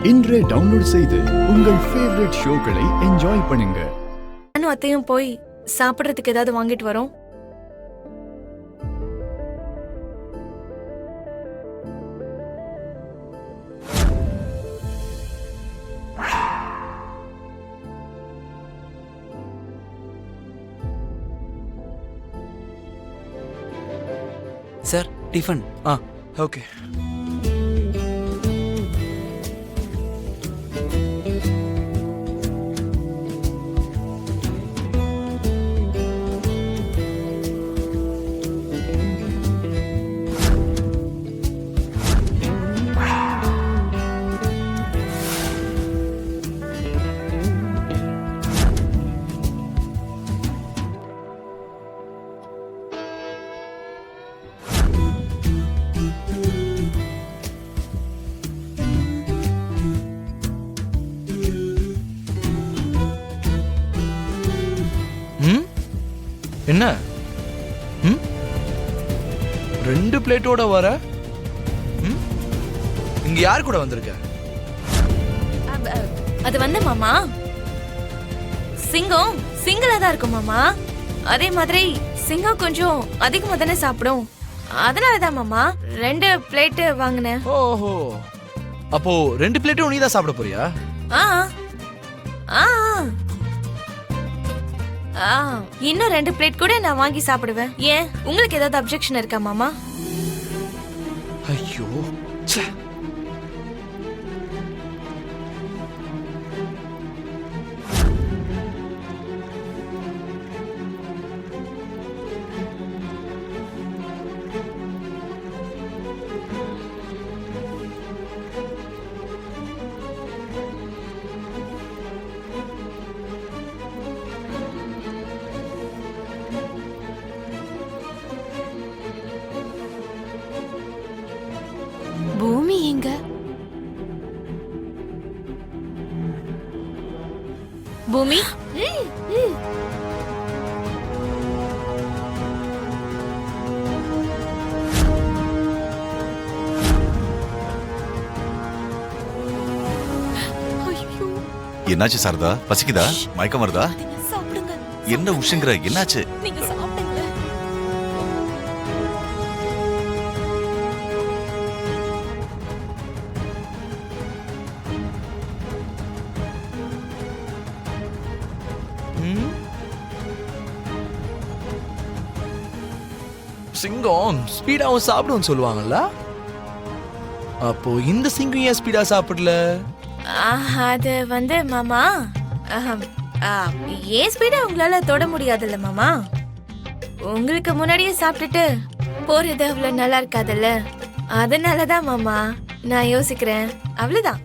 இன்றே டவுன்லோட் செய்து உங்கள் ஃபேவரட் ஷோக்களை என்ஜாய் பண்ணுங்க. நானும் அத்தையும் போய் சாப்பிடுறதுக்கு ஏதாவது வாங்கிட்டு வரோம். Sir tiffin. ஓகே. என்ன ரெண்டு பிளேட்டோட வர? இங்க யார் கூட வந்திருக்க? அது வந்து மாமா, சிங்கம் சிங்கிளா தான் இருக்கும் மாமா. அதே மாதிரி சிங்கம் கொஞ்சம் அதிகமா தானே சாப்பிடும், அதனாலதான் மாமா 2 பிளேட் வாங்கினேன். ஓஹோ, அப்போ 2 பிளேட்டும் நீ தான் சாப்பிட போறியா? ஆ ஆ ஆ இன்னும் 2 பிளேட் கூட நான் வாங்கி சாப்பிடுவேன். ஏன், உங்களுக்கு ஏதாவது அப்செக்ஷன் இருக்கா மாமா? ஐயோ, ச்சே. பூமி எங்க? பூமி, என்னாச்சு சாரதா? பசிக்குதா? மயக்கம் வருதா? சாப்பிடுங்க. என்ன உஷங்கிற? என்னாச்சு? நீங்க சாப்பிடுங்க. சிங்கம் ஸ்பீடாவும் சாப்பிடும் சொல்லுவாங்கல்ல, அப்போ இந்த சிங்கம் ஏன் ஸ்பீடா சாப்பிடல? அது வந்து மாமா, ஏன் ஸ்பீடா உங்களால தொட முடியாதுல்ல மாமா. உங்களுக்கு முன்னாடியே சாப்பிட்டுட்டு போறது அவ்வளவு நல்லா இருக்காதுல்ல, அதனாலதான் மாமா நான் யோசிக்கிறேன், அவ்வளவுதான்.